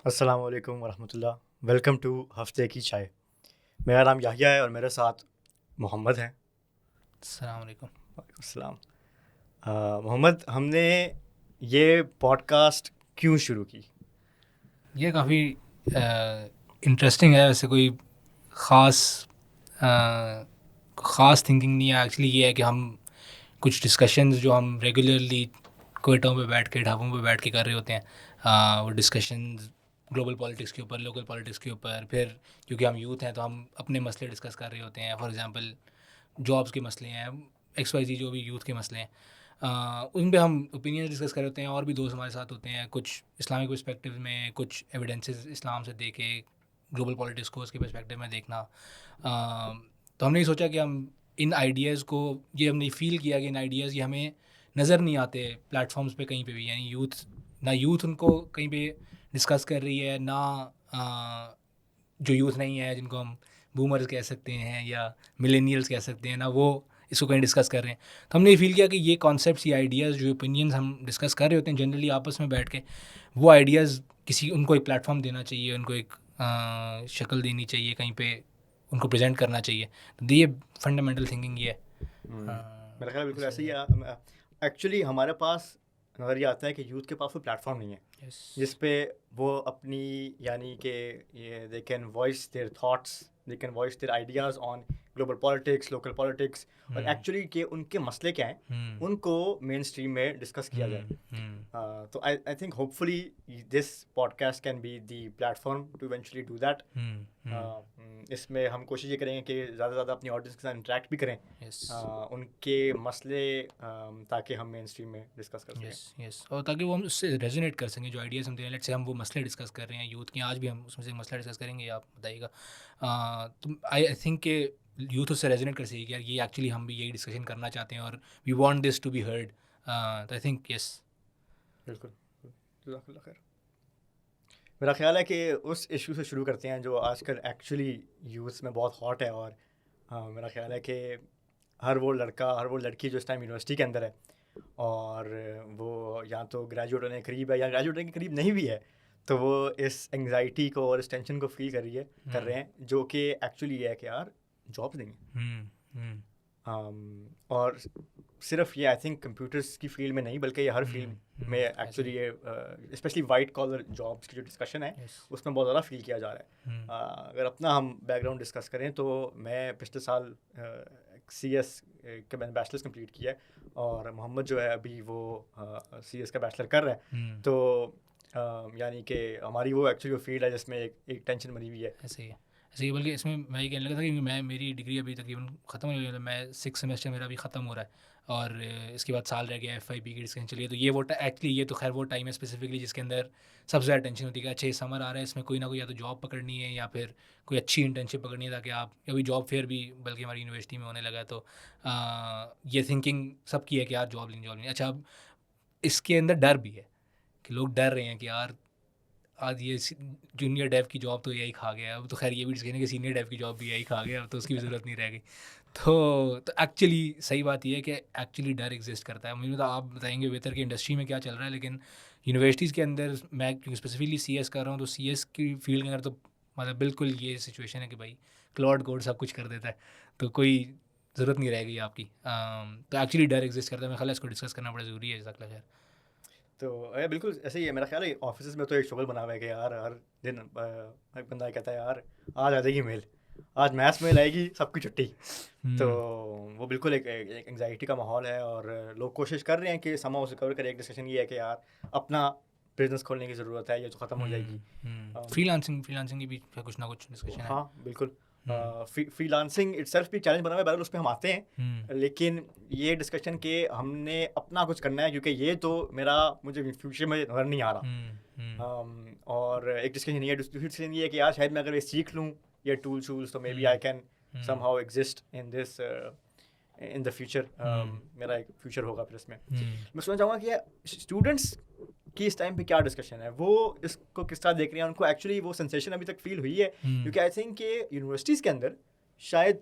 अस्सलाम वालेकुम वरहमतुल्लाह। Welcome to हफ्ते की चाय। मेरा नाम याहिया है और मेरे साथ मोहम्मद हैं। अस्सलाम वालेकुम। वालेकुम अस्सलाम। मोहम्मद, हमने ये पॉडकास्ट क्यों शुरू की? ये काफ़ी इंटरेस्टिंग है। वैसे कोई ख़ास ख़ास थिंकिंग नहीं है। एक्चुअली ये है कि हम कुछ डिस्कशंस जो हम रेगुलरली कोयटों पे बैठ के ढाबों पे बैठ के कर रहे होते हैं, वो डिस्कशंस ग्लोबल पॉलिटिक्स के ऊपर, लोकल पॉलिटिक्स के ऊपर। फिर क्योंकि हम यूथ हैं तो हम अपने मसले डिस्कस कर रहे होते हैं। फॉर एग्जांपल जॉब्स के मसले हैं, XYZ जो भी यूथ के मसले हैं, उन पे हम ओपिनियन डिस्कस कर रहे होते हैं। और भी दोस्त हमारे साथ होते हैं, कुछ इस्लामिक पर्सपेक्टिव में, कुछ एविडेंसेस इस्लाम से दे के ग्लोबल पॉलिटिक्स को उसके पर्सपेक्टिव में देखना। तो हमने ये सोचा कि हम इन आइडियाज़ को, ये हमने फील किया कि इन आइडियाज़ ये हमें नज़र नहीं आते प्लेटफॉर्म्स पे कहीं पे भी। यानी यूथ उनको कहीं पे डिस्कस कर रही है ना, जो यूथ नहीं है जिनको हम बूमर्स कह सकते हैं या मिलेनियल्स कह सकते हैं ना, वो इसको कहीं डिस्कस कर रहे हैं। तो हमने ये फील किया कि ये कॉन्सेप्ट्स, ये आइडियाज़, जो ओपिनियंस हम डिस्कस कर रहे होते हैं जनरली आपस में बैठ के, वो आइडियाज़ उनको एक प्लेटफॉर्म देना चाहिए, उनको एक शक्ल देनी चाहिए, कहीं पे उनको प्रेजेंट करना चाहिए। तो ये फंडामेंटल थिंकिंग ये है। मेरा ख्याल बिल्कुल ऐसा ही इसलिए है। एक्चुअली हमारे पास नज़र ये आता है कि यूथ के पास कोई प्लेटफॉर्म नहीं है यस। जिस पे वो अपनी, यानी कि ये they can voice their thoughts, they can voice there ideas on global politics, local politics, और एक्चुअली के उनके मसले क्या हैं उनको मेन स्ट्रीम में डिस्कस किया जाए। तो I think hopefully this podcast can be the platform to eventually do that. इसमें हम कोशिश ये करेंगे कि ज़्यादा से ज़्यादा अपनी ऑडियंस के साथ इंटरेक्ट भी करें, यस उनके मसले, ताकि हम मेन स्ट्रीम में डिस्कस कर सकें। यस यस और ताकि वो हम उससे रेजोनेट कर सकें जो आइडियाज़ हम दे रहे हैं। लेट्स से हम वो मसले डिस्कस कर रहे हैं यूथ के, आज भी हम उसमें से एक मसला डिस्कस करेंगे, आप बताइएगा। तो आई थिंक कि यूथ उससे रेजोनेट कर सकेगी, यार ये एक्चुअली हम भी यही डिस्कशन करना चाहते हैं और we want this to be heard. तो आई थिंक यस। बिल्कुल। जज़ाकल्लाह खैर। मेरा ख्याल है कि उस इशू से शुरू करते हैं जो आजकल एक्चुअली यूथ में बहुत हॉट है। और मेरा ख्याल है कि हर वो लड़का, हर वो लड़की जो इस टाइम यूनिवर्सिटी के अंदर है और वो या तो ग्रेजुएट होने के करीब है या ग्रेजुएट होने के करीब नहीं भी है, तो वो इस एंग्जाइटी को और इस टेंशन को फील कर रहे हैं, जो कि एक्चुअली ये है कि यार जॉब्स नहीं है। और सिर्फ ये आई थिंक कंप्यूटर्स की फील्ड में नहीं, बल्कि ये हर फील्ड में एक्चुअली ये स्पेशली वाइट कॉलर जॉब्स की जो डिस्कशन है यस। उसमें बहुत ज़्यादा फील किया जा रहा है। अगर अपना हम बैकग्राउंड डिस्कस करें तो मैं पिछले साल CS का मैंने बैचलर्स कंप्लीट किया है और मोहम्मद जो है अभी वो CS का बैचलर कर रहा है। तो यानी कि हमारी वो एक्चुअली वो फील्ड है जिसमें एक टेंशन बनी हुई है। ऐसे ही है, ऐसे ही। बल्कि इसमें मैं ये कहने लगा था कि मेरी डिग्री अभी तकरीबन ख़त्म हो गई है। मैं 6 सेमेस्टर मेरा अभी ख़त्म हो रहा है और इसके बाद साल रह गया FYP की डिस्कशन चलिए। तो ये वो एक्चुअली ये तो खैर वो टाइम है स्पेसिफिकली जिसके अंदर सबसे ज़्यादा टेंशन होती है कि अच्छा ये समर आ रहा है, इसमें कोई ना कोई या तो जॉब पकड़नी है या फिर कोई अच्छी इंटर्नशिप पकड़नी है, ताकि आप अभी जॉब फेयर भी बल्कि हमारी यूनिवर्सिटी में होने लगा है। तो ये थिंकिंग सबकी है कि यार जॉब लेनी। अच्छा, अब इसके अंदर डर भी है कि लोग डर रहे हैं कि यार आज ये जूनियर डेव की जॉब तो यही खा गया, अब तो खैर ये भी कहने कि सीनियर डेव की जॉब भी यही खा गया, अब तो उसकी भी ज़रूरत नहीं रह गई। तो एक्चुअली सही बात ये है कि एक्चुअली डर एग्जिस्ट करता है। मुझे तो आप बताएंगे बेहतर कि इंडस्ट्री में क्या चल रहा है, लेकिन यूनिवर्सिटीज़ के अंदर मैं क्योंकि स्पेसिफिकली CS कर रहा हूँ, तो CS की फील्ड के अंदर तो मतलब बिल्कुल ये सिचुएशन है कि भाई क्लॉड कोड सब कुछ कर देता है, तो कोई ज़रूरत नहीं रहेगी आपकी। तो एक्चुअली डर एग्जिस्ट करता है। मैं ख्याल है इसको डिस्कस करना बड़ा ज़रूरी है। जज़ाकल्लाह खैर। तो बिल्कुल ऐसे ही है। मेरा ख्याल है ऑफिस में तो एक शुगल बना हुआ है कि यार हर दिन एक बंदा कहता है यार आज आ जाएगी मेल, आज मैथ्स मेल आएगी, सबकी छुट्टी। तो वो बिल्कुल एक एंग्जाइटी का माहौल है और लोग कोशिश कर रहे हैं कि समा उसे कवर करें। एक डिस्कशन ये है कि यार अपना बिजनेस खोलने की ज़रूरत है, ये तो ख़त्म हो जाएगी। फ्रीलांसिंग की भी कुछ ना कुछ डिस्कशन है। हाँ बिल्कुल। फ्रीलांसिंग इटसेल्फ भी चैलेंज बना हुआ है, बहरहाल उस पर हम आते हैं। लेकिन ये डिस्कशन के हमने अपना कुछ करना है क्योंकि ये तो मुझे फ्यूचर में नज़र नहीं आ रहा। और एक डिस्कशन ये है, दूसरी डिस्कशन ये है कि यार शायद मैं अगर ये सीख लूँ ये टूल्स तो maybe I can somehow exist in this in the future. मेरा एक फ्यूचर होगा फिर इसमें। मैं सुनना चाहूँगा कि स्टूडेंट्स कि इस टाइम पे क्या डिस्कशन है, वो इसको किस तरह देख रहे हैं, उनको एक्चुअली वो सेंसेशन अभी तक फील हुई है? क्योंकि आई थिंक कि यूनिवर्सिटीज़ के अंदर शायद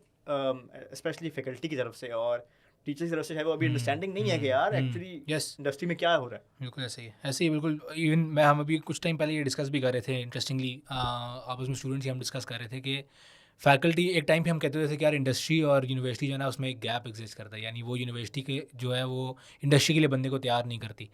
स्पेशली फैकल्टी की तरफ से और टीचर्स की तरफ से है वो अभी अंडरस्टैंडिंग नहीं है कि यार एक्चुअली यस इंडस्ट्री में क्या हो रहा है। बिल्कुल ऐसे ही बिल्कुल। इवन हम अभी कुछ टाइम पहले ये डिस्कस भी कर रहे थे इंटरेस्टिंगली, आपस में स्टूडेंट्स ही हम डिस्कस कर रहे थे कि फैकल्टी एक टाइम पे हम कहते थे कि यार इंडस्ट्री और यूनिवर्सिटी जो है ना उसमें एक गैप एग्जिस्ट करता है, यानी वो यूनिवर्सिटी के जो है वो इंडस्ट्री के लिए बंदे को तैयार नहीं करती।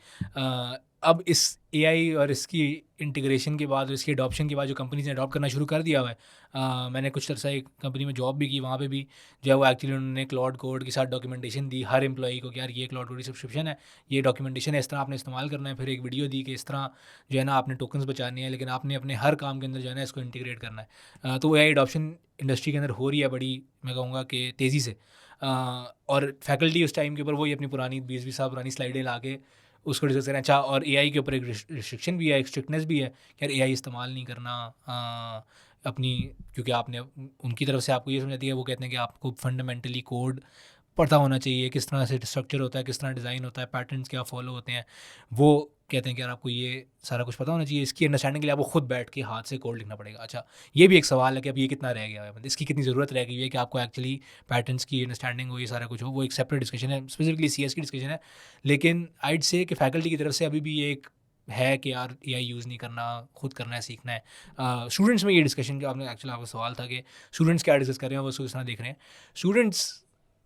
अब इस एआई और इसकी इंटीग्रेशन के बाद और इसकी अडॉप्शन के बाद जो कंपनीज ने अडॉप्ट करना शुरू कर दिया हुआ है, मैंने कुछ अरसा एक कंपनी में जॉब भी की, वहाँ पे भी जो है वो एक्चुअली उन्होंने क्लाउड कोड के साथ डॉक्यूमेंटेशन दी हर एम्प्लॉई को कि यार ये क्लाउड कोड की सब्सक्रिप्शन है, ये डॉक्यूमेंटेशन है, इस तरह आपने इस्तेमाल करना है। फिर एक वीडियो दी कि इस तरह जो है ना आपने टोकन्स बचाने हैं, लेकिन आपने अपने हर काम के अंदर जो है ना इसको इंटीग्रेट करना है। तो एआई अडॉप्शन इंडस्ट्री के अंदर हो रही है बड़ी, मैं कहूँगा कि तेज़ी से। और फैकल्टी उस टाइम के ऊपर वही अपनी पुरानी 20-20 साल पुरानी स्लाइडें ला के उसको डिस्कस करें। अच्छा, और एआई के ऊपर एक रिस्ट्रिक्शन भी है, एक स्ट्रिक्टनेस भी है कि यार एआई इस्तेमाल नहीं करना अपनी, क्योंकि आपने उनकी तरफ से आपको ये समझाती है, वो कहते हैं कि आपको फंडामेंटली कोड पता होना चाहिए, किस तरह से स्ट्रक्चर होता है, किस तरह डिज़ाइन होता है, पैटर्न्स क्या फॉलो होते हैं। वो कहते हैं कि यार आपको ये सारा कुछ पता होना चाहिए, इसकी अंडरस्टैंडिंग के लिए आपको खुद बैठ के हाथ से कोड लिखना पड़ेगा। अच्छा, ये भी एक सवाल है कि अब ये कितना रह गया है, मतलब इसकी कितनी ज़रूरत रह गई है कि आपको एक्चुअली पैटर्न्स की अंडरस्टैंडिंग हो, ये सारा कुछ हो। वो एक सेपरेट डिस्कशन है, स्पेसिफिकली सीएस की डिस्कशन है। लेकिन आइड से कि फैकल्टी की तरफ से अभी भी ये एक है कि यार एआई यूज़ नहीं करना, खुद करना है, सीखना है। स्टूडेंट्स में ये डिस्कशन जो आपने एक्चुअली आपका सवाल था कि स्टूडेंट्स क्या डिस्कस कर रहे हैं, वो उसको इस तरह देख रहे हैं। स्टूडेंट्स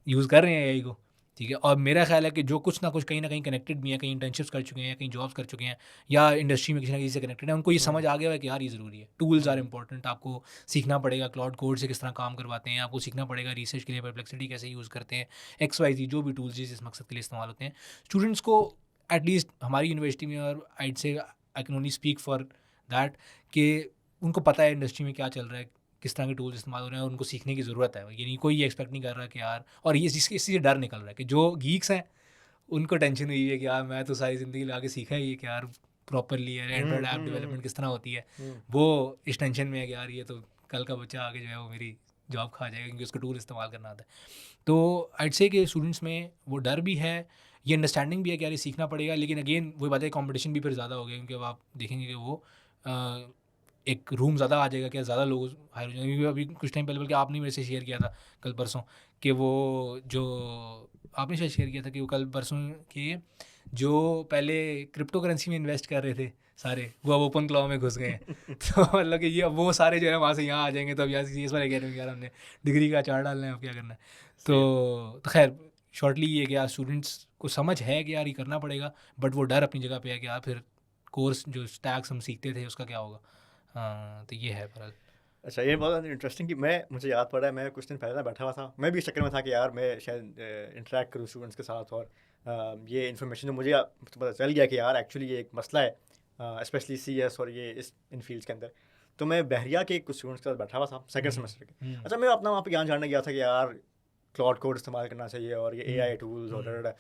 यूज़ कर रहे हैं एआई को, ठीक है, और मेरा ख्याल है कि जो कुछ ना कुछ कहीं ना कहीं कनेक्टेड भी हैं, कहीं इंटर्नशिप्स कर चुके हैं, कहीं जॉब्स कर चुके हैं, या इंडस्ट्री में किसी ना किसी से कनेक्टेड है, उनको ये समझ आ गया है कि यार ये ज़रूरी है, टूल्स आर इंपॉर्टेंट। आपको सीखना पड़ेगा क्लाउड कोड से किस तरह काम करवाते हैं, आपको सीखना पड़ेगा रिसर्च के लिए परप्लेक्सिटी कैसे यूज़ करते हैं, XYZ जो भी टूल्स जिस मकसद के लिए इस्तेमाल होते हैं। स्टूडेंट्स को एटलीस्ट हमारी यूनिवर्सिटी में, और आइड से I can only speak for that, कि उनको पता है इंडस्ट्री में क्या चल रहा है, किस तरह के टूल्स इस्तेमाल हो रहे हैं, और उनको सीखने की ज़रूरत है। यानी कोई ये एक्सपेक्ट नहीं कर रहा कि यार, और ये इससे से डर निकल रहा है कि जो गीक्स हैं उनको टेंशन हुई है कि यार मैं तो सारी ज़िंदगी लगा के सीखा है ये कि यार प्रॉपरली है एंड्रॉयड ऐप डेवलपमेंट किस तरह होती है, वो इस टेंशन में है कि यार ये तो कल का बच्चा आगे जो है वो मेरी जॉब खा जाएगा क्योंकि उसको टूल इस्तेमाल करना आता है। तो आइड से कि स्टूडेंट्स में वो डर भी है, ये अंडरस्टैंडिंग भी है कि यार ये सीखना पड़ेगा। लेकिन अगेन वही बात है, कॉम्पिटिशन भी फिर ज़्यादा हो गया, क्योंकि अब आप देखेंगे कि वो एक रूम ज़्यादा आ जाएगा, क्या ज़्यादा लोग हायर हो जाएंगे। अभी कुछ टाइम पहले बल्कि आपने मेरे से शेयर किया था कल परसों कि वो जो आपने शायद शेयर किया था कि वो कल परसों के जो पहले क्रिप्टो करेंसी में इन्वेस्ट कर रहे थे सारे, वो अब ओपन क्लाउड में घुस गए हैं। तो मतलब कि ये अब वो सारे जो है वहाँ से यहाँ आ जाएंगे। तो अब यहाँ से इस बार कह रहे हैं यार हमने डिग्री का चार्ट डालना है, अब क्या करना है। तो खैर शॉर्टली ये कि यार स्टूडेंट्स को समझ है कि यार ये करना पड़ेगा, बट वो डर अपनी जगह पे है कि यार फिर कोर्स जो स्टैक्स हम सीखते थे उसका क्या होगा। हाँ, तो ये है बहरहाल। अच्छा, ये बहुत इंटरेस्टिंग कि मुझे याद पड़ा है, मैं कुछ दिन पहले ना बैठा हुआ था, मैं भी इस चक्कर में था कि यार मैं शायद इंटरेक्ट करूँ स्टूडेंट्स के साथ, और ये इन्फॉर्मेशन जो मुझे पता चल गया कि यार एक्चुअली ये एक मसला है स्पेशली CS और ये इस इन फील्ड्स के अंदर। तो मैं बहरिया के कुछ स्टूडेंट्स के साथ बैठा हुआ था सेकंड सेमेस्टर के। अच्छा, मैं अपना वहाँ पे ज्ञान जानने गया था कि यार क्लाउड कोड इस्तेमाल करना चाहिए और ये AI टूल्स और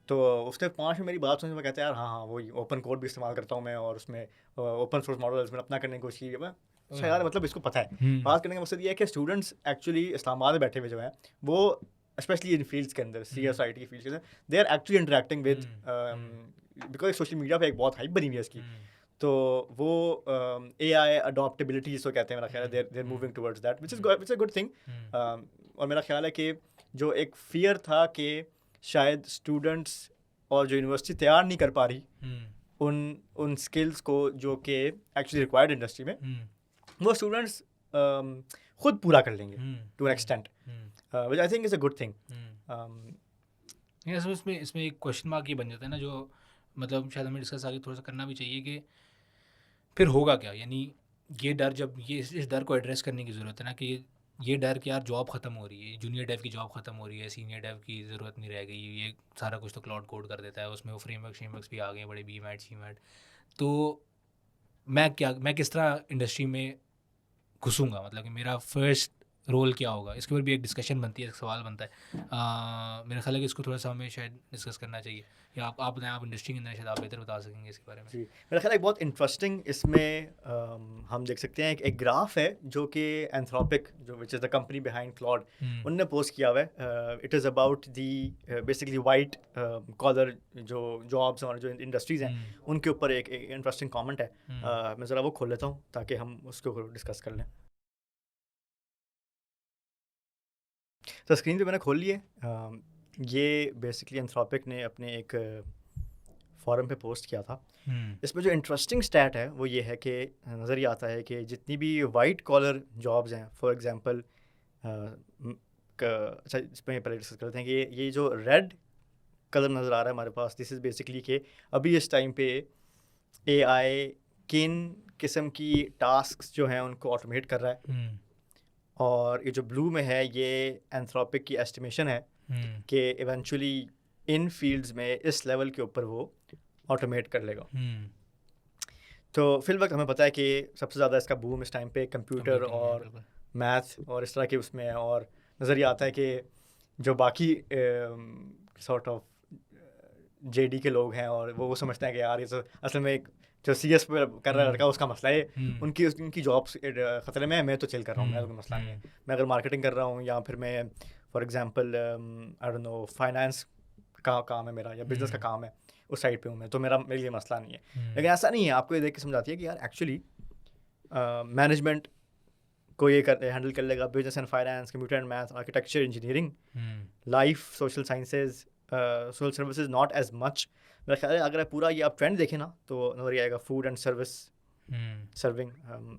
तो उसके 5 में मेरी बात सुनने में कहते हैं यार हाँ वही ओपन कोड भी इस्तेमाल करता हूँ मैं, और उसमें ओपन सोर्स मॉडल मैंने अपना करने की कोशिश की है। मैं अच्छा यार, मतलब इसको पता है। बात करने का मकसद ये है कि स्टूडेंट्स एक्चुअली इस्लामाबाद में बैठे हुए जो हैं वो स्पेशली इन फील्ड्स के अंदर CS IT की फील्ड्स के अंदर they are actually interacting with, because social media पे एक बहुत हाइप बनी हुई है इसकी। तो वो AI अडॉप्टेबिलिटी जिसको कहते हैं, मेरा ख्याल है there moving towards that which is a good thing. और मेरा ख्याल है कि जो एक फियर था कि शायद स्टूडेंट्स और जो यूनिवर्सिटी तैयार नहीं कर पा रही उन स्किल्स को जो कि एक्चुअली रिक्वायर्ड इंडस्ट्री में, वो स्टूडेंट्स खुद पूरा कर लेंगे to an extent, which I think is a good thing. इसमें एक क्वेश्चन मार्क ये बन जाता है ना, जो मतलब शायद हमें डिस्कस आगे थोड़ा सा करना भी चाहिए कि फिर होगा क्या। यानी ये डर, जब ये इस डर को एड्रेस करने की ज़रूरत है ना, कि ये डर कि यार जॉब ख़त्म हो रही है, जूनियर डेव की जॉब ख़त्म हो रही है, सीनियर डेव की ज़रूरत नहीं रह गई, ये सारा कुछ तो क्लाउड कोड कर देता है, उसमें वो फ्रेमवर्क्स भी आ गए बड़े, BMAT CMAT। तो मैं किस तरह इंडस्ट्री में घुसूँगा, मतलब कि मेरा फर्स्ट रोल क्या होगा, इसके ऊपर भी एक डिस्कशन बनती है, एक सवाल बनता है। मेरा ख्याल है कि इसको थोड़ा सा हमें शायद डिस्कस करना चाहिए, या आप बताएं, आप इंडस्ट्री के अंदर शायद आप बेहतर बता सकेंगे इसके बारे में। जी, मेरा ख्याल है बहुत इंटरेस्टिंग इसमें हम देख सकते हैं एक ग्राफ है जो कि एंथ्रोपिक, जो which is the company behind Claude, उनने पोस्ट किया हुआ है। It is about the basically white collar जो जॉब्स और जो इंडस्ट्रीज़ हैं उनके ऊपर एक इंटरेस्टिंग कमेंट है। मैं ज़रा वो खोल लेता हूँ ताकि हम उसको डिस्कस कर लें। तो स्क्रीन पे मैंने खोल ली है। ये बेसिकली एंथ्रोपिक ने अपने एक फोरम पे पोस्ट किया था। इसमें जो इंटरेस्टिंग स्टैट है वो ये है कि नज़र ये आता है कि जितनी भी वाइट कॉलर जॉब्स हैं, फॉर एग्जांपल अच्छा इसमें पहले डिस्कस करते हैं कि ये जो रेड कलर नज़र आ रहा है हमारे पास, दिस इज़ बेसिकली कि अभी इस टाइम पे एआई किन किस्म की टास्क जो हैं उनको ऑटोमेट कर रहा है, और ये जो ब्लू में है ये एंथ्रोपिक की एस्टिमेशन है कि इवेंचुअली इन फील्ड्स में इस लेवल के ऊपर वो ऑटोमेट कर लेगा। तो फिल वक्त हमें पता है कि सबसे ज़्यादा इसका बूम इस टाइम पे कंप्यूटर और मैथ और इस तरह के उसमें है, और नज़रिया आता है कि जो बाकी सॉर्ट ऑफ जेडी के लोग हैं और वो समझते हैं कि यार ये तो असल में एक जो सीएस पे कर रहा है लड़का उसका मसला है, उनकी जॉब्स ख़तरे में है, मैं तो चिल कर रहा हूँ, मेरा कोई मसला नहीं है। मैं अगर मार्केटिंग कर रहा हूँ या फिर मैं for example I don't know finance का काम है मेरा या बिजनेस का काम है, उस साइड पे हूँ मैं, तो मेरे लिए मसला नहीं है। लेकिन ऐसा नहीं है, आपको ये देख के समझाती है कि यार एक्चुअली मैनेजमेंट को ये हैंडल कर लेगा, business and finance, computer and math, architecture, engineering, life, social sciences, social services not as much. मेरा ख्याल है अगर पूरा ये आप ट्रेंड देखें ना तो नजर आएगा food and service, serving,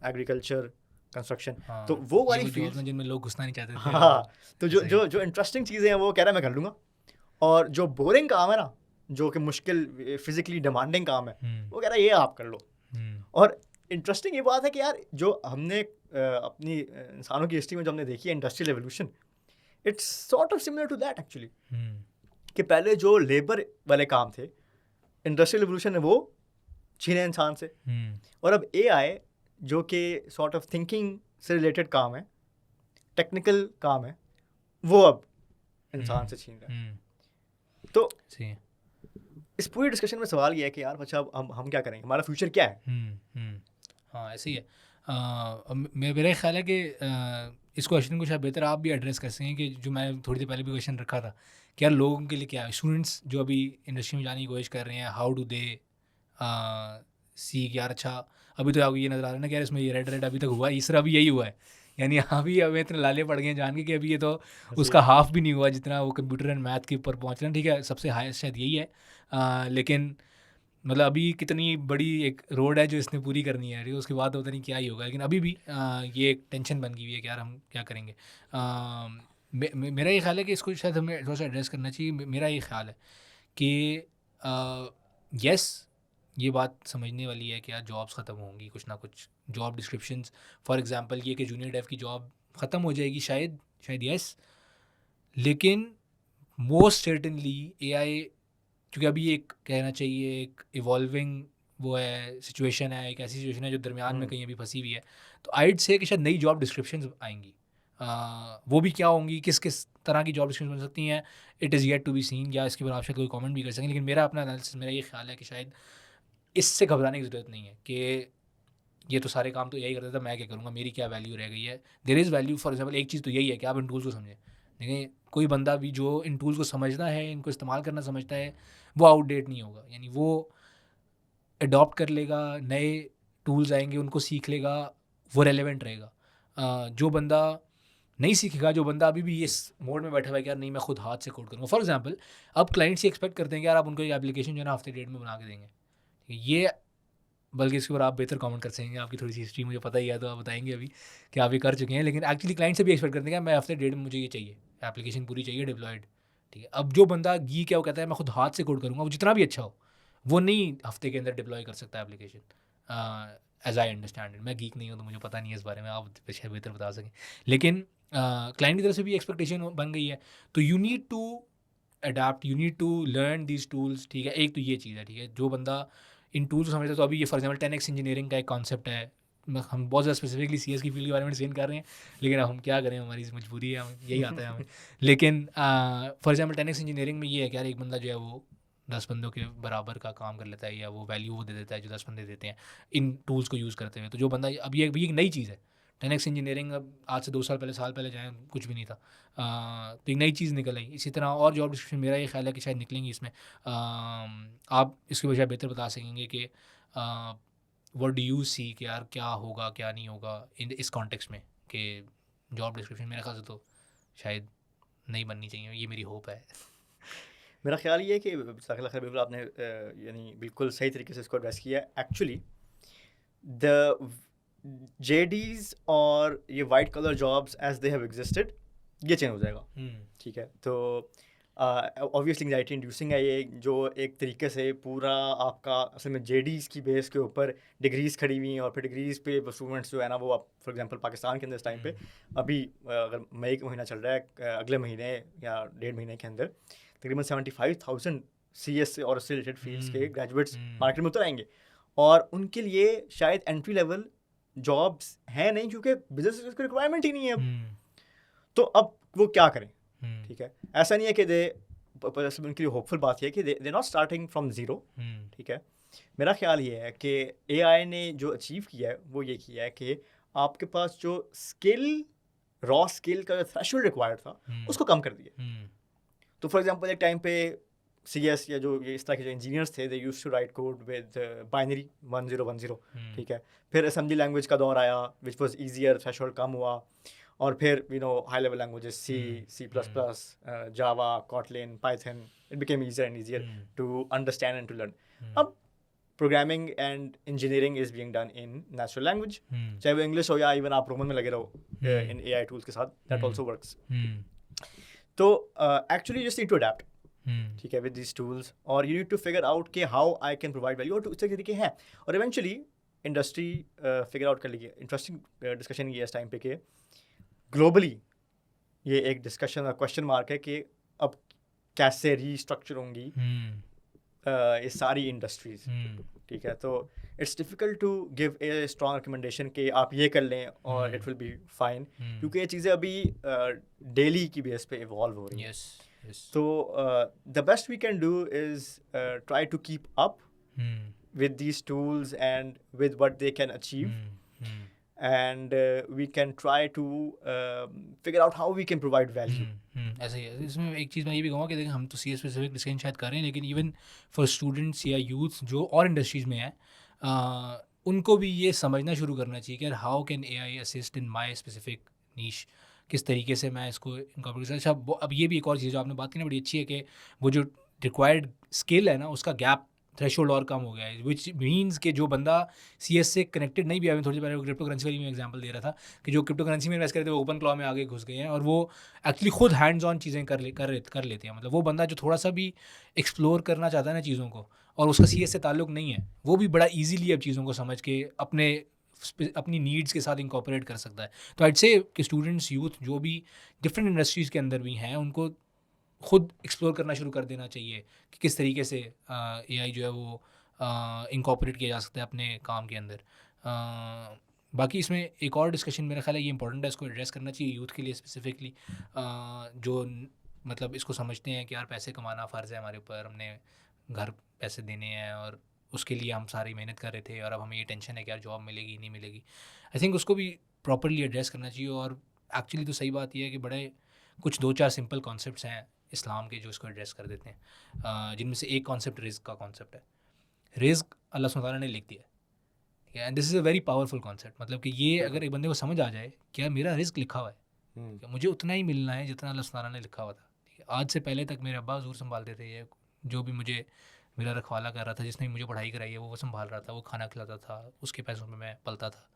agriculture, construction, तो वो वाली फील्ड जिनमें लोग घुसना नहीं चाहते थे। हाँ, तो जो इंटरेस्टिंग चीज़ें हैं वो कह रहा है मैं कर लूँगा, और जो बोरिंग काम है ना, जो कि मुश्किल फिजिकली डिमांडिंग काम है, वो कह रहा है ये आप कर लो। और इंटरेस्टिंग ये बात है कि यार जो हमने अपनी इंसानों की हिस्ट्री में जो हमने देखी है industrial revolution, it's sort of similar to that actually, कि पहले जो लेबर वाले काम थे इंडस्ट्रियल रेवोल्यूशन ने वो छीने इंसान से, और अब एआई जो कि सॉर्ट ऑफ थिंकिंग से रिलेटेड काम है, टेक्निकल काम है, वो अब इंसान से छीन रहा है। तो इस पूरी डिस्कशन में सवाल ये है कि यार अच्छा अब हम क्या करेंगे, हमारा फ्यूचर क्या है? हाँ ऐसे ही है। मेरा ख्याल है कि इस क्वेश्चन को शायद बेहतर आप भी एड्रेस कर सकें कि जो मैं थोड़ी देर पहले भी क्वेश्चन रखा था कि यार लोगों के लिए क्या है, स्टूडेंट्स जो अभी इंडस्ट्री में जाने की कोशिश कर रहे हैं, हाउ डू दे सी यार अच्छा अभी तो आपको ये नज़र आ रहा है ना कि यार इसमें ये रेड अभी तक हुआ है, इसरा भी यही हुआ है, यानी अभी अब इतने लाले पड़ गए जान के कि अभी ये तो उसका हाफ भी नहीं हुआ जितना वो कंप्यूटर एंड मैथ के ऊपर पहुँच रहे हैं। ठीक है, सबसे हाईएस्ट शायद यही है, लेकिन मतलब अभी कितनी बड़ी एक रोड है जो इसने पूरी करनी है, उसके बाद पता नहीं क्या ही होगा, लेकिन अभी भी ये एक टेंशन बन गई हुई है कि यार हम क्या करेंगे। मेरा ये ख्याल है कि इसको शायद हमें थोड़ा सा एड्रेस करना चाहिए। मेरा ये ख्याल है कि यस ये बात समझने वाली है कि यार जॉब्स ख़त्म होंगी, कुछ ना कुछ जॉब डिस्क्रिप्शंस, फॉर एग्जांपल ये कि जूनियर डेव की जॉब ख़त्म हो जाएगी शायद यस, लेकिन मोस्ट सर्टेनली एआई, क्योंकि अभी एक कहना चाहिए एक इवॉल्विंग वो है सिचुएशन है, एक ऐसी सिचुएशन है जो दरमियान में कहीं अभी फंसी हुई है, तो आइड से कि शायद नई जॉब डिस्क्रिप्शंस आएंगी। वो भी क्या होंगी, किस किस तरह की जॉब डिस्क्रिप्शन बन सकती हैं, it is yet to be seen, या इसके ऊपर आप शायद कोई कमेंट भी कर सकें, लेकिन मेरा अपना एनालिसिस, मेरा ये ख्याल है कि शायद इससे घबराने की ज़रूरत नहीं है कि ये तो सारे काम तो यही करता था, मैं क्या करूँगा, मेरी क्या वैल्यू रह गई है। There is value, for example एक चीज़ तो यही है कि आप इन टूल्स को समझें, लेकिन कोई बंदा भी जो इन टूल्स को समझना है, इनको इस्तेमाल करना समझता है, वो आउटडेट नहीं होगा, यानी वो अडॉप्ट कर लेगा, नए टूल्स आएंगे उनको सीख लेगा, वो रेलेवेंट रहेगा। जो बंदा नहीं सीखेगा, जो बंदा अभी भी इस मोड में बैठा हुआ है कि यार नहीं मैं खुद हाथ से कोड करूँगा, फॉर एग्जांपल अब क्लाइंट से एक्सपेक्ट करते हैं कि यार आप उनको एक एप्लीकेशन जो है ना हफ्ते डेढ़ में बना के देंगे, ये बल्कि इसके ऊपर आप बेहतर कमेंट कर सकेंगे, आपकी थोड़ी सी हिस्ट्री मुझे पता ही है तो आप बताएंगे अभी कि आप ये कर चुके हैं, लेकिन एक्चुअली क्लाइंट से भी एक्सपेक्ट करते हैं कि मैं हफ्ते डेढ़ में मुझे ये चाहिए, एप्लीकेशन पूरी चाहिए डिप्लॉयड। ठीक है, अब जो बंदा गीक है वो कहता है मैं खुद हाथ से कोड करूँगा, वो जितना भी अच्छा हो वो नहीं हफ्ते के अंदर डिप्लॉय कर सकता application, as I understand it. मैं गीक नहीं हूँ तो मुझे पता नहीं है इस बारे में, आप शायद बेहतर बता सकें, लेकिन क्लाइंट की तरफ से भी एक्सपेक्टेशन बन गई है, तो you need to adapt, you need to learn these tools. ठीक है, एक तो ये चीज़ है, ठीक है, जो बंदा इन टूल्स को समझता है, तो अभी ये फॉर एग्जांपल 10x इंजीनियरिंग का एक कॉन्सेप्ट है, हम बहुत ज़्यादा स्पेसिफिकली सीएस की फील्ड के बारे में डिस्कशन कर रहे हैं, लेकिन अब हम क्या करें, हमारी मजबूरी है, हमें यही आता है हमें। लेकिन फॉर एग्जांपल 10x इंजीनियरिंग में ये है कि यार एक बंदा जो है वो 10 बंदों के बराबर का काम कर लेता है, या वो वैल्यू वो दे देता है जो 10 बंदे देते हैं इन टूल्स को यूज़ करते हुए। तो जो बंदा अब ये एक नई चीज़ है 10x इंजीनियरिंग, अब आज से 2 साल पहले जाएँ कुछ भी नहीं था, तो एक नई चीज़ निकल आई। इसी तरह और जॉब डिस्क्रिप्शन मेरा ये ख्याल है कि शायद निकलेंगी इसमें। आप इसकी वजह बेहतर बता सकेंगे कि व्हाट डू यू सी कि यार क्या होगा क्या नहीं होगा इन इस कॉन्टेक्स्ट में, कि जॉब डिस्क्रिप्शन मेरे ख्याल से तो शायद नहीं बननी चाहिए, ये मेरी होप है। मेरा ख्याल ये है कि जज़ाकल्लाह खैर, बिल्कुल आपने यानी बिल्कुल सही तरीके से इसको एड्रेस किया है। एक्चुअली द जेडीज़ और ये white colour jobs as they have existed, ये चेंज हो जाएगा, ठीक है? तो ऑब्वियसली एंग्जाइटी इंड्यूसिंग है ये, जो एक तरीके से पूरा आपका असल में जेडीज़ की बेस के ऊपर डिग्रीज़ खड़ी हुई हैं, और फिर डिग्रीज़ पे स्टूडेंट्स जो है ना, वो आप फॉर एग्जांपल पाकिस्तान के अंदर इस टाइम पे अभी अगर मई का महीना चल रहा है, अगले महीने या 1.5 महीने के अंदर तकरीबन 75,000 सीएस और उससे रिलेटेड फील्ड्स के ग्रेजुएट्स मार्केट में उतर आएंगे, और उनके लिए शायद एंट्री लेवल जॉब्स हैं नहीं, क्योंकि बिजनेस की रिक्वायरमेंट ही नहीं है अब। तो अब वो क्या करें, ठीक है? ऐसा नहीं है कि उनके लिए होपफुल बात यह है कि they not starting from zero, ठीक है? मेरा ख्याल ये है कि एआई ने जो अचीव किया है वो ये किया है कि आपके पास जो रॉ स्किल का जो थ्रेशोल्ड रिक्वायर्ड था उसको कम कर दिया। तो फॉर एग्जांपल एक टाइम पे CS या जो ये इस तरह के जो इंजीनियर्स थे, they used to write code with binary 1010, ठीक है? फिर असेंबली लैंग्वेज का दौर आया, विच वाज ईजियर, थ्रेशोल्ड कम हुआ, और फिर high level languages C++, Java, Kotlin, Python, it became easier and easier to understand and to learn. अब programming and engineering is being done in natural language, चाहे वो इंग्लिश हो या even आप रोमन में लगे रहो इन AI टूल्स के साथ, दैट ऑल्सो वर्क्स। तो actually just need to adapt, ठीक है, विद दीज टूल्स, और you need to figure out कि how I can provide value, और उसके तरीके हैं, और इवेंचुअली इंडस्ट्री फिगर आउट कर लीजिए। इंटरेस्टिंग डिस्कशन ये इस टाइम पे कि ग्लोबली ये एक डिस्कशन और क्वेश्चन मार्क है कि अब कैसे रीस्ट्रक्चर होंगी ये सारी इंडस्ट्रीज, ठीक है? तो it's difficult to give a strong recommendation कि आप ये कर लें और इट विल बी फाइन, क्योंकि ये चीज़ें अभी डेली की बेस पे इवॉल्व हो रही हैं। तो the best we can do is try to keep up with these tools and with what they can achieve, and we can try to figure out how we can provide value. ऐसे ही है। इसमें एक चीज़ मैं ये भी कहूँगा कि देखिए, हम तो CS स्पेसिफिक डिस्कशन शायद कर रहे हैं, लेकिन इवन फॉर स्टूडेंट्स या यूथ जो और इंडस्ट्रीज़ में हैं, उनको भी ये समझना शुरू करना चाहिए कि how can AI assist in my specific नीश, किस तरीके से मैं इसको इनकॉर्पोरेट। अच्छा, अब ये भी एक और चीज़ जो आपने बात की ना, बड़ी अच्छी है कि वो जो रिक्वायर्ड स्किल है ना, उसका गैप थ्रेशोल्ड और कम हो गया है, विच मीन्स कि जो बंदा CS से कनेक्टेड नहीं भी है, थोड़ी देर पहले क्रिप्टो करेंसी का भी मैं एग्जांपल दे रहा था कि जो क्रिप्टो करेंसी में इन्वेस्ट करते हैं वो ओपन क्लॉ में आगे घुस गए हैं, और वो एक्चुअली खुद हैंड्स ऑन चीज़ें कर लेते हैं। मतलब वो बंदा जो थोड़ा सा भी एक्सप्लोर करना चाहता है ना चीज़ों को, और उसका CS से ताल्लुक नहीं है, वो भी बड़ा ईजीली अब चीज़ों को समझ के अपनी नीड्स के साथ इंकॉर्पोरेट कर सकता है। तो I'd say कि स्टूडेंट्स, यूथ जो भी डिफरेंट इंडस्ट्रीज़ के अंदर भी हैं, उनको खुद एक्सप्लोर करना शुरू कर देना चाहिए कि किस तरीके से AI जो है वो इंकॉर्पोरेट किया जा सकता है अपने काम के अंदर। बाकी इसमें एक और डिस्कशन मेरा ख्याल है ये इंपॉर्टेंट है, इसको एड्रेस करना चाहिए यूथ के लिए स्पेसिफिकली, जो मतलब इसको समझते हैं कि यार पैसे कमाना फ़र्ज़ है हमारे ऊपर, हमने घर पैसे देने हैं और उसके लिए हम सारी मेहनत कर रहे थे, और अब हमें ये टेंशन है कि यार जॉब मिलेगी नहीं मिलेगी। आई थिंक उसको भी प्रॉपरली एड्रेस करना चाहिए। और एक्चुअली तो सही बात यह है कि बड़े कुछ 2-4 सिंपल कॉन्सेप्ट्स हैं इस्लाम के जो इसको एड्रेस कर देते हैं, जिनमें से एक कॉन्सेप्ट रिस्क का कॉन्सेप्ट है। रिस्क अल्लाह सुब्हानहू तआला ने लिख दिया है, ठीक है, and this is a very powerful concept. मतलब कि ये अगर एक बंदे को समझ आ जाए कि यार मेरा रिस्क लिखा हुआ है, कि मुझे उतना ही मिलना है जितना अल्लाह सुब्हानहू तआला ने लिखा हुआ था, ठीक है। आज से पहले तक मेरे अब्बा हजूर संभालते थे, ये जो भी मुझे मेरा रखवाला कर रहा था, जिसने मुझे पढ़ाई कराई है वो संभाल रहा था, वो खाना खिलाता था, उसके पैसों में मैं पलता था।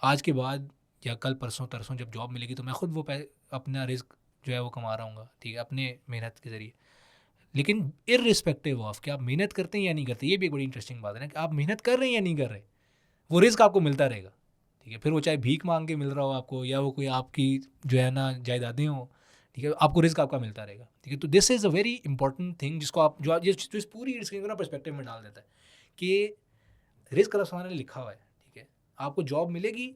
आज के बाद या कल परसों तरसों जब जॉब मिलेगी तो मैं ख़ुद वो अपना रिस्क जो है वो कमा रहा हूँ, ठीक है, अपने मेहनत के ज़रिए। लेकिन इर्रिस्पेक्टिव ऑफ कि आप मेहनत करते हैं या नहीं करते, ये भी एक बड़ी इंटरेस्टिंग बात है ना, कि आप मेहनत कर रहे हैं या नहीं कर रहे, वो रिस्क आपको मिलता रहेगा, ठीक है। फिर वो चाहे भीख मांग के मिल रहा हो आपको, या वो कोई आपकी जो है ना जायदादें हो, ठीक है, आपको रिस्क आपका मिलता रहेगा, ठीक है। तो this is a very important thing जिसको आप जो इस पूरी डिस्कशन को ना पर्सपेक्टिव में डाल देता है कि रिस्क अल्लाह सुब्हानहू ने लिखा हुआ है, ठीक है। आपको जॉब मिलेगी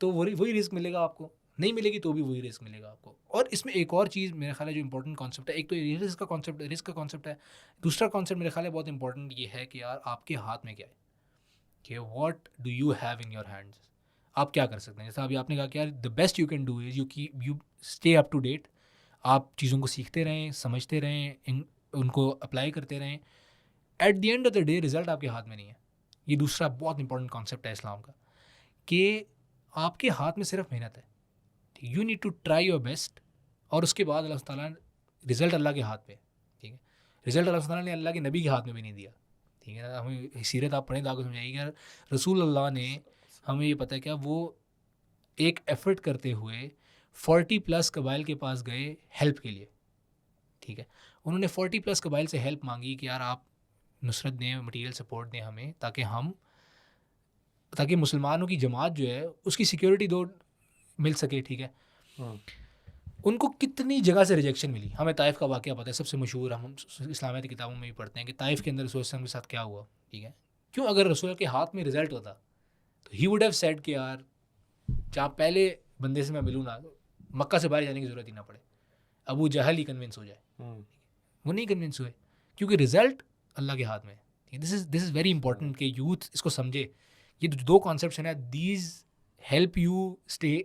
तो वही रिस्क मिलेगा, आपको नहीं मिलेगी तो भी वही रिस्क मिलेगा आपको। और इसमें एक और चीज़ मेरा ख्याल है जो इंपॉर्टेंट कॉन्सेप्ट है, एक तो ये रिस्क का कॉन्सेप्ट है, दूसरा कॉन्सेप्ट मेरा ख्याल है बहुत इंपॉर्टेंट ये है कि यार आपके हाथ में क्या है, कि what do you have in your hands, आप क्या कर सकते हैं। जैसा अभी आपने कहा कि यार the best you can do is you stay up to date, आप चीज़ों को सीखते रहें, समझते रहें, उनको अप्लाई करते रहें। At the end of the day result आपके हाथ में नहीं है। ये दूसरा बहुत इंपॉर्टेंट कॉन्सेप्ट है इस्लाम का, कि आपके हाथ में सिर्फ मेहनत है, you need to try your best, और उसके बाद अल्लाह ताला रिज़ल्ट अल्लाह के हाथ पे, ठीक है। रिजल्ट अल्लाह ताला ने अल्लाह के नबी के हाथ में भी नहीं दिया, ठीक है ना। हमें सीरत आप पढ़ें तो आपको समझाइए कि रसूल अल्लाह ने, हमें ये पता है क्या, वो एक एफर्ट करते हुए 40+ कबाइल के पास गए हेल्प के लिए, ठीक है। उन्होंने 40+ कबाइल से हेल्प मांगी कि यार आप नुसरत दें, मटेरियल सपोर्ट दें हमें, ताकि मुसलमानों की जमात जो है उसकी सिक्योरिटी दो मिल सके, ठीक है। उनको कितनी जगह से रिजेक्शन मिली। हमें ताइफ का वाक़या पता है, सबसे मशहूर, हम इस्लामियात की किताबों में भी पढ़ते हैं कि ताइफ के अंदर रसूल सल्लल्लाहु अलैहि वसल्लम के साथ क्या हुआ, ठीक है। क्यों? अगर रसूल के हाथ में रिजल्ट होता तो ही वुड हैव सेड कि यार जहाँ पहले बंदे से मैं मिलूँ ना, मक्का से बाहर जाने की ज़रूरत ही ना पड़े, अबू जहल ही कन्विंस हो जाए। वो नहीं कन्विंस हुए क्योंकि रिजल्ट अल्लाह के हाथ में है। दिस इज़ वेरी इंपॉर्टेंट कि यूथ इसको समझे। ये दो कॉन्सेप्ट हैं ना, these help you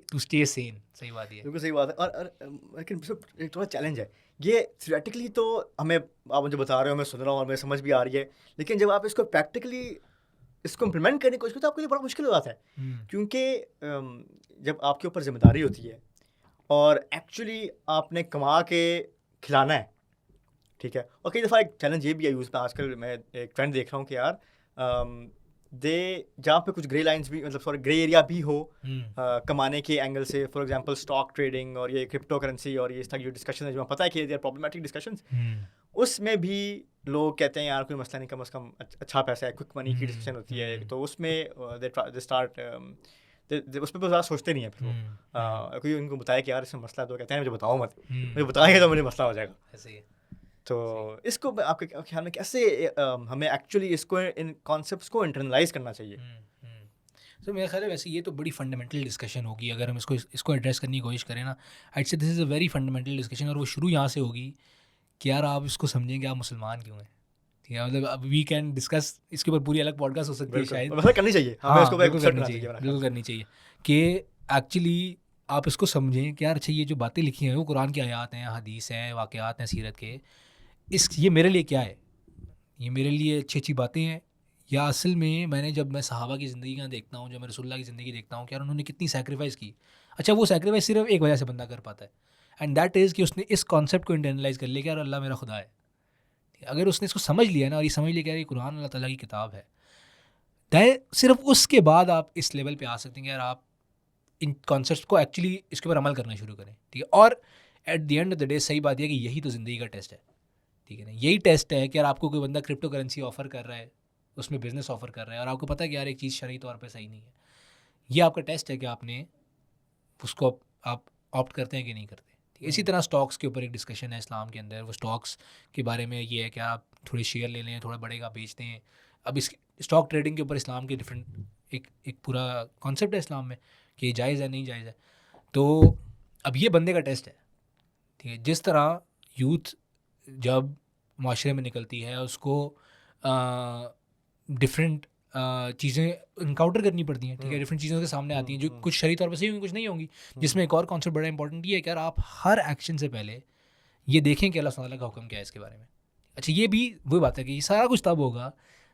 to stay sane. सही बात है, बिल्कुल सही बात है। और लेकिन एक थोड़ा चैलेंज है ये। थियोरेटिकली तो हमें, आप मुझे बता रहे हो, मैं सुन रहा हूँ और मुझे समझ भी आ रही है, लेकिन जब आप इसको प्रैक्टिकली इसको इम्प्लीमेंट करने की कोशिश करते हो तो आपके लिए बड़ा मुश्किल हो जाता है, क्योंकि जब आपके ऊपर जिम्मेदारी होती है और एक्चुअली आपने कमा के खिलाना है, ठीक है। और कई दफ़ा एक चैलेंज ये भी है यूज़ में, आजकल मैं एक ट्रेंड देख रहा हूँ कि यार जहाँ पे कुछ ग्रे लाइंस भी, मतलब सॉरी ग्रे एरिया भी हो कमाने के एंगल से, फॉर एग्जांपल स्टॉक ट्रेडिंग और ये क्रिप्टो करेंसी और ये इस तरह की जो डिस्कशन है, जो पता है कि दे आर प्रॉब्लमेटिक डिस्कशंस, उसमें भी लोग कहते हैं यार कोई मसला नहीं, कम से कम अच्छा पैसा है, क्विक मनी की डिस्कशन होती है, तो उसमें दे स्टार्ट उस पर तो ज़्यादा सोचते नहीं है फिर वो। कोई उनको बताया कि यार इसमें मसला है तो कहते हैं मुझे बताओ मत, मुझे बताएंगे तो मुझे मसला हो जाएगा। ऐसे ही है। तो इसको आपके ख्याल में कैसे हमें एक्चुअली इसको, इन कॉन्सेप्ट्स को इंटरनलाइज करना चाहिए? तो मेरा ख्याल है वैसे ये तो बड़ी फंडामेंटल डिस्कशन होगी अगर हम इसको एड्रेस करने की कोशिश करें ना। आई से this is a very fundamental discussion, और वो शुरू यहाँ से होगी कि यार आप इसको समझें कि आप मुसलमान क्यों हैं, ठीक है। मतलब अब वी कैन डिस्कस इसके ऊपर, पूरी अलग पॉडकास्ट हो सकती है शायद। वैसे करनी चाहिए हमें, इसको बिल्कुल करनी करना चाहिए, चाहिए, बिल्कुल करनी चाहिए कि एक्चुअली आप इसको समझें कि यार अच्छा ये जो बातें लिखी हैं वो कुरान की आयात हैं, हदीस हैं, वाक़यात हैं सीरत के, ये मेरे लिए क्या है, ये मेरे लिए अच्छी अच्छी बातें हैं, या असल में जब मैं सहाबा की ज़िंदगी का देखता हूँ, जब मैं रसूलुल्लाह की ज़िंदगी देखता हूँ कि यार उन्होंने कितनी सैक्रिफाइस की। अच्छा वो सैक्रिफाइस सिर्फ एक वजह से बंदा कर पाता है, एंड दैट इज़ कि उसने इस कॉन्सेप्ट को इंटरनलाइज कर लिया कि यार अल्लाह मेरा खुदा है। अगर उसने इसको समझ लिया ना, और ये समझ लिया कि यार ये कुरान अल्लाह ताला की किताब है, दैन सिर्फ उसके बाद आप इस लेवल पे आ सकते हैं कि यार आप इन कॉन्सेप्ट को एक्चुअली इसके ऊपर अमल करना शुरू करें, ठीक है। और at the end of the day सही बात यह कि यही तो ज़िंदगी का टेस्ट है, ठीक है ना। यही टेस्ट है कि यार आपको कोई बंदा क्रिप्टो करेंसी ऑफर कर रहा है, उसमें बिजनेस ऑफर कर रहा है, और आपको पता है कि यार एक चीज़ शरई तौर पे सही नहीं है, ये आपका टेस्ट है कि आपने उसको आप ऑप्ट करते हैं कि नहीं करते, ठीक है। इसी तरह स्टॉक्स के ऊपर एक डिस्कशन है इस्लाम के अंदर। वो स्टॉक्स के बारे में ये है कि आप थोड़े शेयर ले लें, थोड़ा बढ़ेगा बेच दें। अब इस स्टॉक ट्रेडिंग के ऊपर इस्लाम के डिफरेंट एक पूरा कॉन्सेप्ट है इस्लाम में कि जायज़ है नहीं जायज़ है। तो अब ये बंदे का टेस्ट है, ठीक है। जिस तरह यूथ जब माशरे में निकलती है उसको डिफरेंट चीज़ें इनकाउंटर करनी पड़ती हैं, ठीक है। डिफरेंट चीज़ों के सामने आती हैं जो कुछ शरई तौर पर सही होंगी, कुछ नहीं होंगी। जिसमें एक और कॉन्सेप्ट बड़ा इंपॉर्टेंट ये है कि यार आप हर एक्शन से पहले ये देखें कि अल्लाह सुब्हानहू तआला का हुक्म क्या है इसके बारे में। अच्छा ये भी वही बात है कि ये सारा कुछ तब होगा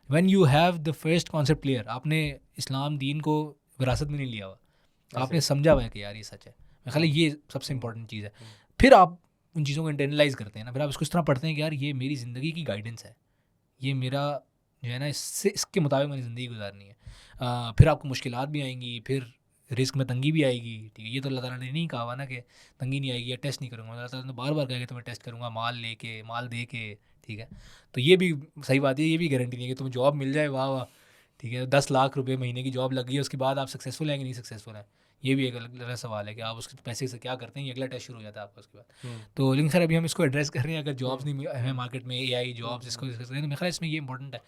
when you have the first concept clear. आपने इस्लाम दीन को विरासत में नहीं लिया हुआ, आपने समझा हुआ है कि यार ये सच है। मेरे ख्याल है ये सबसे इंपॉर्टेंट चीज़ है। फिर आप उन चीज़ों को इंटरनलाइज करते हैं ना, फिर आप इसको इस तरह पढ़ते हैं कि यार ये मेरी ज़िंदगी की गाइडेंस है, ये मेरा जो है ना इसके मुताबिक मेरी ज़िंदगी गुजारनी है। फिर आपको मुश्किलात भी आएंगी, फिर रिस्क में तंगी भी आएगी, ठीक है। ये तो अल्लाह ताला ने नहीं कहा हुआ ना कि तंगी नहीं आएगी या टेस्ट नहीं करूँगा, अल्लाह ताला ने बार बार कहा कि तुम्हें टेस्ट करूँगा माल दे के, ठीक है। तो ये भी सही बात है, ये भी गारंटी नहीं है कि तुम्हें जॉब मिल जाए, वाह वाह, ठीक है। 10 लाख रुपये महीने की जॉब लग गई है, उसके बाद आप सक्सेसफुल हैं कि नहीं सक्सेसफुल हैं, ये भी एक अलग सवाल है कि आप उसके पैसे से क्या करते हैं। ये अगला टेस्ट शुरू हो जाता है आपका उसके बाद। तो लेकिन सर अभी हम इसको एड्रेस कर रहे हैं, अगर जॉब्स नहीं है मार्केट में, AI जॉब्स इसको डिस्कस करें, तो मेरे ख्याल इसमें ये इंपॉर्टेंट है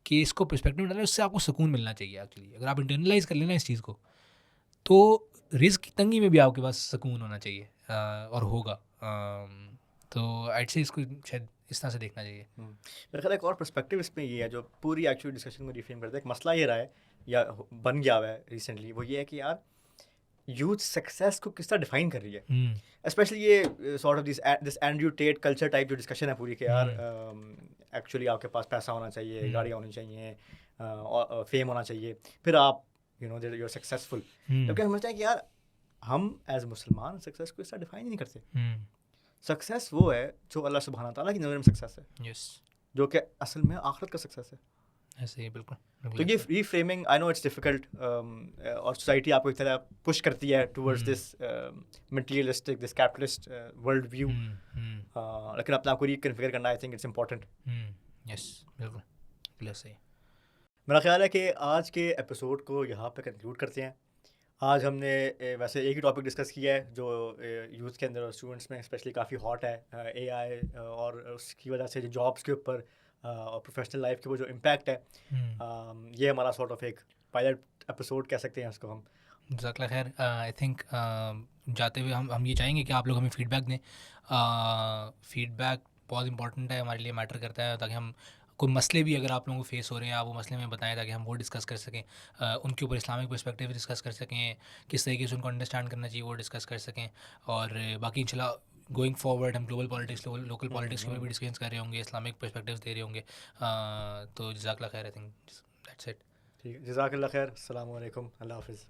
कि इसको पर्सपेक्टिव डालें, उससे आपको सुकून मिलना चाहिए। एक्चुअली अगर आप इंटरनलाइज कर लेना इस चीज़ को, तो रिस्क की तंगी में भी आपके पास सुकून होना चाहिए, और होगा। तो आइट से इसको शायद इस तरह से देखना चाहिए। मेरा ख्याल एक और पर्सपेक्टिव इसमें ये है जो पूरी एक्चुअल डिस्कशन को रिफ्रेम करता है। एक मसला ये रहा है या बन गया हुआ है रिसेंटली, वो ये है कि यार यूथ सक्सेस को किस तरह डिफाइन कर रही है। स्पेशली ये sort of this Andrew Tate culture type जो डिस्कशन है पूरी कि यार एक्चुअली आपके पास पैसा होना चाहिए, गाड़ियाँ होनी चाहिए, फेम होना चाहिए, फिर आप यू आर सक्सेसफुल। जबकि हम समझते हैं कि यार हम एज मुसलमान सक्सेस को इस तरह डिफाइन ही नहीं करते। सक्सेस वो है जो अल्लाह सुब्हाना ताला की नज़र में सक्सेस है, यस, जो कि असल में आखिरत का सक्सेस है। ऐसे ही बिल्कुल तो बिल्कुल ये ऐसे। Reframing, I know it's difficult, और सोसाइटी आपको एक तरह पुश करती है towards hmm, this materialistic, this capitalist world view, लेकिन अपने आप को रिकन्फिगर करना, I think it's important. Yes, बिल्कुल बिल्कुल ऐसे ही। मेरा ख्याल है कि आज के एपिसोड को यहाँ पे कंक्लूड करते हैं। आज हमने वैसे एक ही टॉपिक डिस्कस किया है जो यूथ के अंदर और स्टूडेंट्स में स्पेशली काफ़ी हॉट है, एआई, और उसकी वजह से जो जॉब्स के ऊपर और प्रोफेशनल लाइफ के वो जो इम्पैक्ट है, ये हमारा सॉर्ट ऑफ एक पायलट एपिसोड कह सकते हैं इसको हम। जज़ाकल्लाह खैर। आई थिंक जाते हुए हम ये चाहेंगे कि आप लोग हमें फ़ीडबैक दें। फ़ीडबैक बहुत इंपॉर्टेंट है, हमारे लिए मैटर करता है, ताकि हम कोई मसले भी अगर आप लोगों को फेस हो रहे हैं, आप वो मसले में बताएं ताकि हम वो डिस्कस कर सकें। उनके ऊपर इस्लामिक पर्सपेक्टिव डिस्कस कर सकें, किस तरीके से उनको अंडरस्टैंड करना चाहिए वो डिस्कस कर सकें। और बाकी इंशाल्लाह गोइंग फॉरवर्ड हम ग्लोबल पॉलिटिक्स, लोकल पॉलिटिक्स के ऊपर भी डिस्कशन कर रहे होंगे, इस्लामिक पर्सपेक्टिव्स दे रहे होंगे। तो जज़ाकल्लाह खैर, आई थिंक दैट्स इट। ठीक है, जज़ाकल्लाह खैर, अस्सलाम वालेकुम, अल्लाह हाफ़िज़।